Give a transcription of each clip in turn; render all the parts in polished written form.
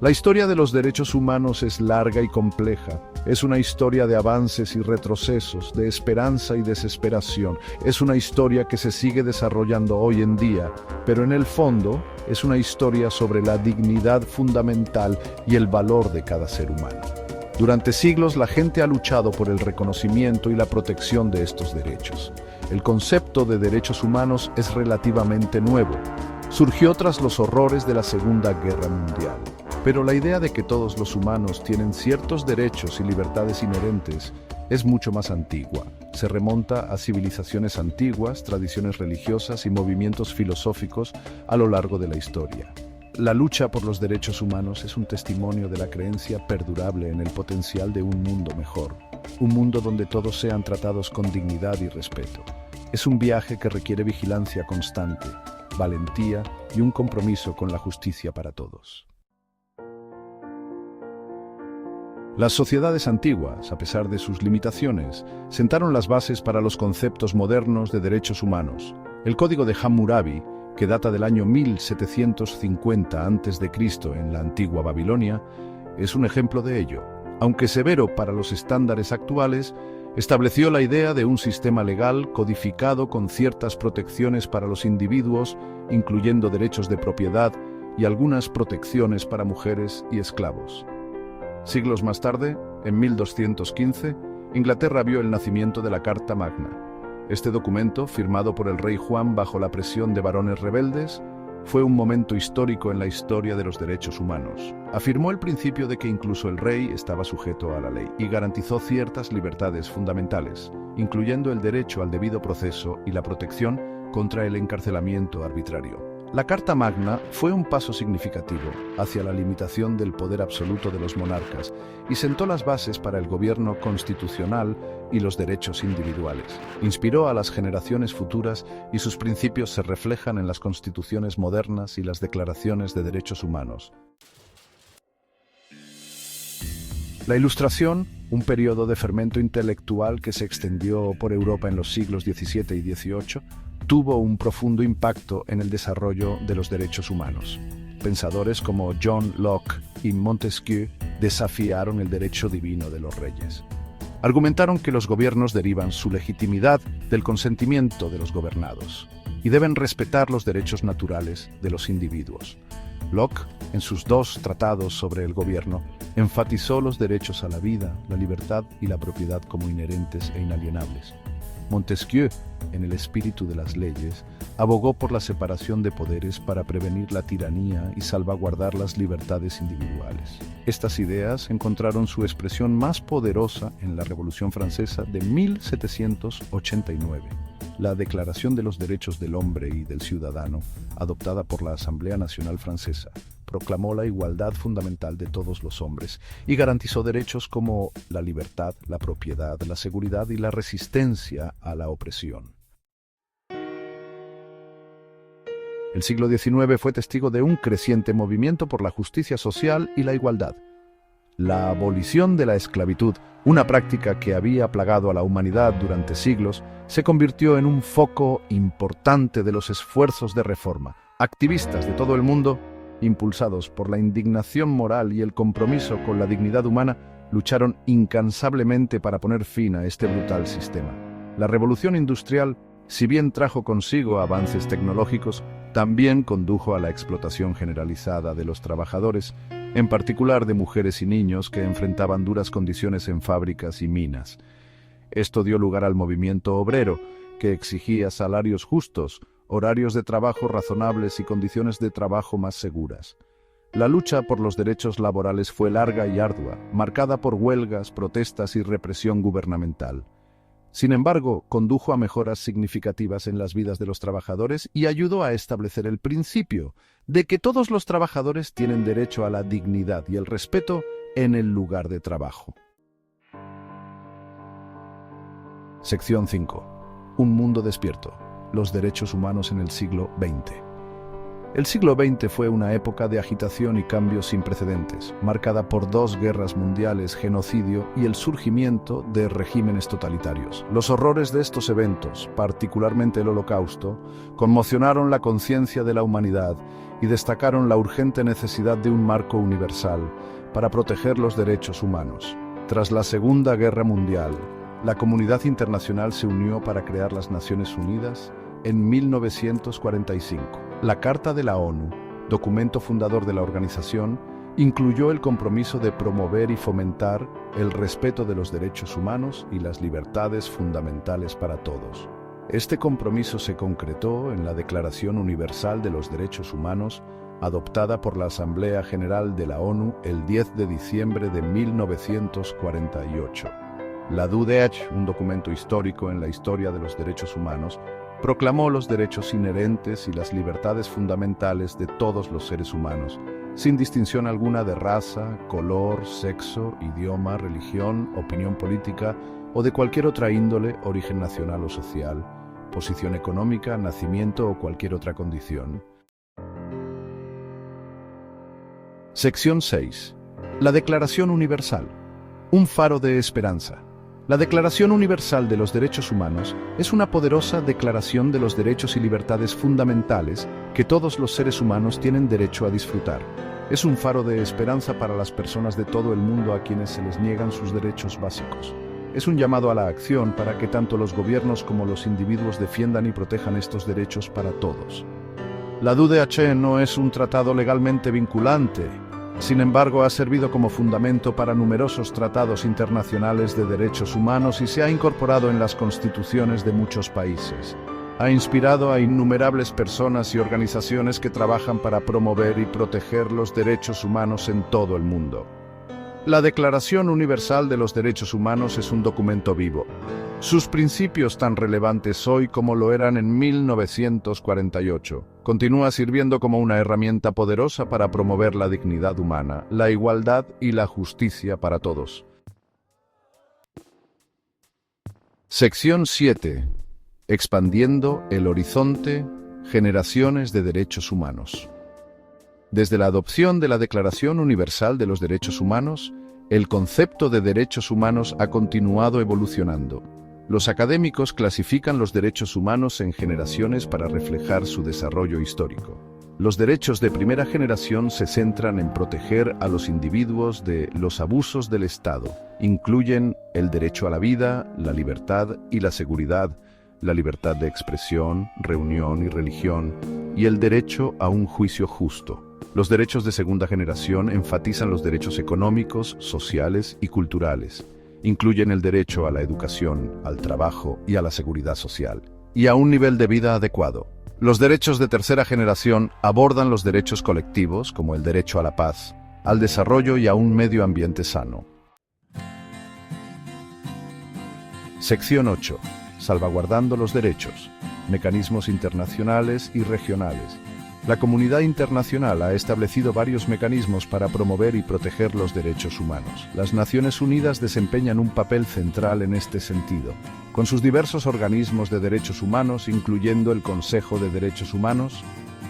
La historia de los derechos humanos es larga y compleja. Es una historia de avances y retrocesos, de esperanza y desesperación. Es una historia que se sigue desarrollando hoy en día, pero en el fondo es una historia sobre la dignidad fundamental y el valor de cada ser humano. Durante siglos la gente ha luchado por el reconocimiento y la protección de estos derechos. El concepto de derechos humanos es relativamente nuevo. Surgió tras los horrores de la Segunda Guerra Mundial. Pero la idea de que todos los humanos tienen ciertos derechos y libertades inherentes es mucho más antigua. Se remonta a civilizaciones antiguas, tradiciones religiosas y movimientos filosóficos a lo largo de la historia. La lucha por los derechos humanos es un testimonio de la creencia perdurable en el potencial de un mundo mejor. Un mundo donde todos sean tratados con dignidad y respeto. Es un viaje que requiere vigilancia constante, valentía y un compromiso con la justicia para todos. Las sociedades antiguas, a pesar de sus limitaciones, sentaron las bases para los conceptos modernos de derechos humanos. El Código de Hammurabi, que data del año 1750 a.C. en la antigua Babilonia, es un ejemplo de ello. Aunque severo para los estándares actuales, estableció la idea de un sistema legal codificado con ciertas protecciones para los individuos, incluyendo derechos de propiedad y algunas protecciones para mujeres y esclavos. Siglos más tarde, en 1215, Inglaterra vio el nacimiento de la Carta Magna. Este documento, firmado por el rey Juan bajo la presión de varones rebeldes, fue un momento histórico en la historia de los derechos humanos. Afirmó el principio de que incluso el rey estaba sujeto a la ley y garantizó ciertas libertades fundamentales, incluyendo el derecho al debido proceso y la protección contra el encarcelamiento arbitrario. La Carta Magna fue un paso significativo hacia la limitación del poder absoluto de los monarcas y sentó las bases para el gobierno constitucional y los derechos individuales. Inspiró a las generaciones futuras y sus principios se reflejan en las constituciones modernas y las declaraciones de derechos humanos. La Ilustración, un periodo de fermento intelectual que se extendió por Europa en los siglos XVII y XVIII, tuvo un profundo impacto en el desarrollo de los derechos humanos. Pensadores como John Locke y Montesquieu desafiaron el derecho divino de los reyes. Argumentaron que los gobiernos derivan su legitimidad del consentimiento de los gobernados y deben respetar los derechos naturales de los individuos. Locke, en sus dos tratados sobre el gobierno, enfatizó los derechos a la vida, la libertad y la propiedad como inherentes e inalienables. Montesquieu, en El espíritu de las leyes, abogó por la separación de poderes para prevenir la tiranía y salvaguardar las libertades individuales. Estas ideas encontraron su expresión más poderosa en la Revolución Francesa de 1789. La Declaración de los Derechos del Hombre y del Ciudadano, adoptada por la Asamblea Nacional Francesa, proclamó la igualdad fundamental de todos los hombres y garantizó derechos como la libertad, la propiedad, la seguridad y la resistencia a la opresión. El siglo XIX fue testigo de un creciente movimiento por la justicia social y la igualdad. La abolición de la esclavitud, una práctica que había plagado a la humanidad durante siglos, se convirtió en un foco importante de los esfuerzos de reforma. Activistas de todo el mundo, impulsados por la indignación moral y el compromiso con la dignidad humana, lucharon incansablemente para poner fin a este brutal sistema. La revolución industrial, si bien trajo consigo avances tecnológicos, también condujo a la explotación generalizada de los trabajadores, en particular de mujeres y niños que enfrentaban duras condiciones en fábricas y minas. Esto dio lugar al movimiento obrero, que exigía salarios justos, horarios de trabajo razonables y condiciones de trabajo más seguras. La lucha por los derechos laborales fue larga y ardua, marcada por huelgas, protestas y represión gubernamental. Sin embargo, condujo a mejoras significativas en las vidas de los trabajadores y ayudó a establecer el principio de que todos los trabajadores tienen derecho a la dignidad y el respeto en el lugar de trabajo. Sección 5. Un mundo despierto. Los derechos humanos en el siglo XX. El siglo XX fue una época de agitación y cambios sin precedentes, marcada por 2 guerras mundiales, genocidio y el surgimiento de regímenes totalitarios. Los horrores de estos eventos, particularmente el Holocausto, conmocionaron la conciencia de la humanidad y destacaron la urgente necesidad de un marco universal para proteger los derechos humanos. Tras la Segunda Guerra Mundial, la comunidad internacional se unió para crear las Naciones Unidas en 1945. La Carta de la ONU, documento fundador de la organización, incluyó el compromiso de promover y fomentar el respeto de los derechos humanos y las libertades fundamentales para todos. Este compromiso se concretó en la Declaración Universal de los Derechos Humanos, adoptada por la Asamblea General de la ONU el 10 de diciembre de 1948. La DUDH, un documento histórico en la historia de los derechos humanos, proclamó los derechos inherentes y las libertades fundamentales de todos los seres humanos, sin distinción alguna de raza, color, sexo, idioma, religión, opinión política o de cualquier otra índole, origen nacional o social, posición económica, nacimiento o cualquier otra condición. Sección 6. La Declaración Universal. Un faro de esperanza. La Declaración Universal de los Derechos Humanos es una poderosa declaración de los derechos y libertades fundamentales que todos los seres humanos tienen derecho a disfrutar. Es un faro de esperanza para las personas de todo el mundo a quienes se les niegan sus derechos básicos. Es un llamado a la acción para que tanto los gobiernos como los individuos defiendan y protejan estos derechos para todos. La DUDH no es un tratado legalmente vinculante. Sin embargo, ha servido como fundamento para numerosos tratados internacionales de derechos humanos y se ha incorporado en las constituciones de muchos países. Ha inspirado a innumerables personas y organizaciones que trabajan para promover y proteger los derechos humanos en todo el mundo. La Declaración Universal de los Derechos Humanos es un documento vivo. Sus principios, tan relevantes hoy como lo eran en 1948, continúa sirviendo como una herramienta poderosa para promover la dignidad humana, la igualdad y la justicia para todos. Sección 7. Expandiendo el horizonte, generaciones de derechos humanos. Desde la adopción de la Declaración Universal de los Derechos Humanos, el concepto de derechos humanos ha continuado evolucionando. Los académicos clasifican los derechos humanos en generaciones para reflejar su desarrollo histórico. Los derechos de primera generación se centran en proteger a los individuos de los abusos del Estado. Incluyen el derecho a la vida, la libertad y la seguridad, la libertad de expresión, reunión y religión, y el derecho a un juicio justo. Los derechos de segunda generación enfatizan los derechos económicos, sociales y culturales. Incluyen el derecho a la educación, al trabajo y a la seguridad social, y a un nivel de vida adecuado. Los derechos de tercera generación abordan los derechos colectivos, como el derecho a la paz, al desarrollo y a un medio ambiente sano. Sección 8. Salvaguardando los derechos, mecanismos internacionales y regionales. La comunidad internacional ha establecido varios mecanismos para promover y proteger los derechos humanos. Las Naciones Unidas desempeñan un papel central en este sentido, con sus diversos organismos de derechos humanos, incluyendo el Consejo de Derechos Humanos,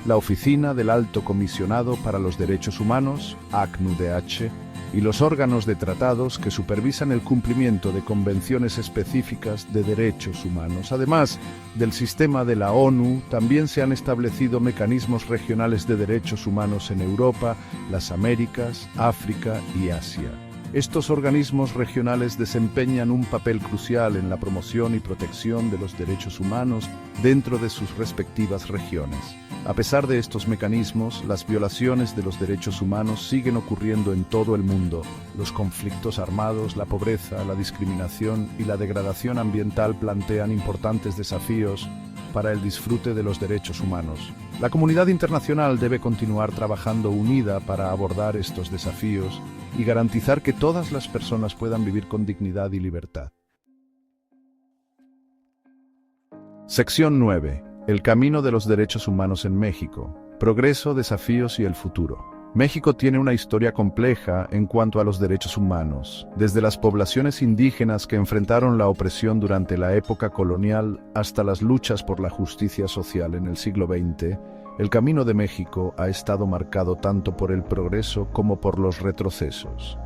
la Oficina del Alto Comisionado para los Derechos Humanos, ACNUDH, y los órganos de tratados que supervisan el cumplimiento de convenciones específicas de derechos humanos. Además del sistema de la ONU, también se han establecido mecanismos regionales de derechos humanos en Europa, las Américas, África y Asia. Estos organismos regionales desempeñan un papel crucial en la promoción y protección de los derechos humanos dentro de sus respectivas regiones. A pesar de estos mecanismos, las violaciones de los derechos humanos siguen ocurriendo en todo el mundo. Los conflictos armados, la pobreza, la discriminación y la degradación ambiental plantean importantes desafíos para el disfrute de los derechos humanos. La comunidad internacional debe continuar trabajando unida para abordar estos desafíos y garantizar que todas las personas puedan vivir con dignidad y libertad. Sección 9. El camino de los derechos humanos en México. Progreso, desafíos y el futuro. México tiene una historia compleja en cuanto a los derechos humanos, desde las poblaciones indígenas que enfrentaron la opresión durante la época colonial hasta las luchas por la justicia social en el siglo XX. El camino de México ha estado marcado tanto por el progreso como por los retrocesos.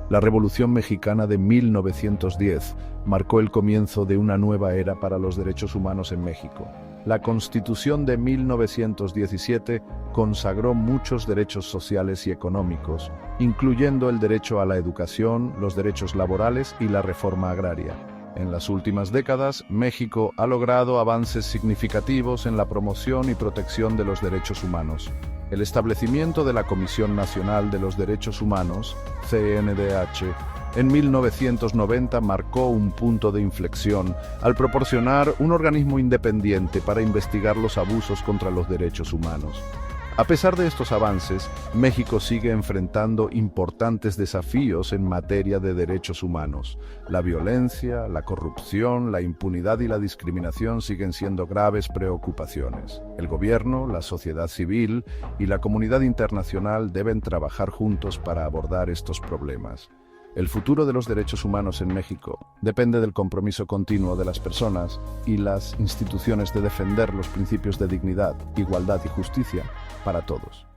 La Revolución Mexicana de 1910 marcó el comienzo de una nueva era para los derechos humanos en México. La Constitución de 1917 consagró muchos derechos sociales y económicos, incluyendo el derecho a la educación, los derechos laborales y la reforma agraria. En las últimas décadas, México ha logrado avances significativos en la promoción y protección de los derechos humanos. El establecimiento de la Comisión Nacional de los Derechos Humanos, CNDH, en 1990 marcó un punto de inflexión al proporcionar un organismo independiente para investigar los abusos contra los derechos humanos. A pesar de estos avances, México sigue enfrentando importantes desafíos en materia de derechos humanos. La violencia, la corrupción, la impunidad y la discriminación siguen siendo graves preocupaciones. El gobierno, la sociedad civil y la comunidad internacional deben trabajar juntos para abordar estos problemas. El futuro de los derechos humanos en México depende del compromiso continuo de las personas y las instituciones de defender los principios de dignidad, igualdad y justicia para todos.